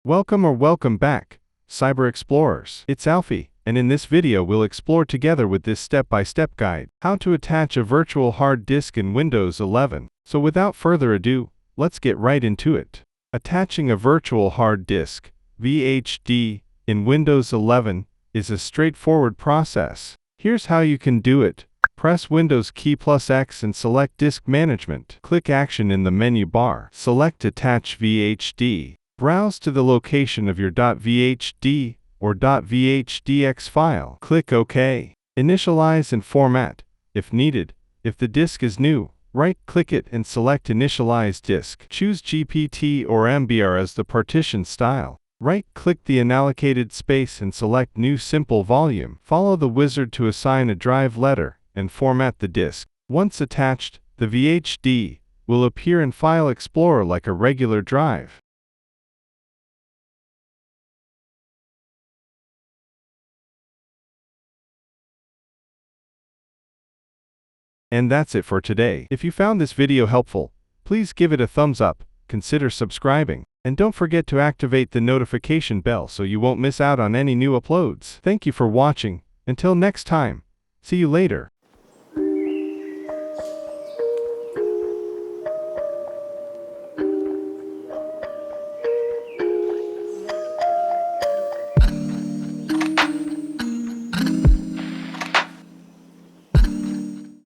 Welcome back, Cyber Explorers. It's Alfie, and in this video we'll explore together with this step-by-step guide, how to attach a virtual hard disk in Windows 11. So without further ado, let's get right into it. Attaching a virtual hard disk, VHD, in Windows 11 is a straightforward process. Here's how you can do it. Press Windows key plus X and select Disk Management. Click Action in the menu bar. Select Attach VHD. Browse to the location of your .vhd or .vhdx file. Click OK. Initialize and format, if needed. If the disk is new, right-click it and select Initialize Disk. Choose GPT or MBR as the partition style. Right-click the unallocated space and select New Simple Volume. Follow the wizard to assign a drive letter and format the disk. Once attached, the VHD will appear in File Explorer like a regular drive. And that's it for today. If you found this video helpful, please give it a thumbs up, consider subscribing, and don't forget to activate the notification bell so you won't miss out on any new uploads. Thank you for watching. Until next time, see you later.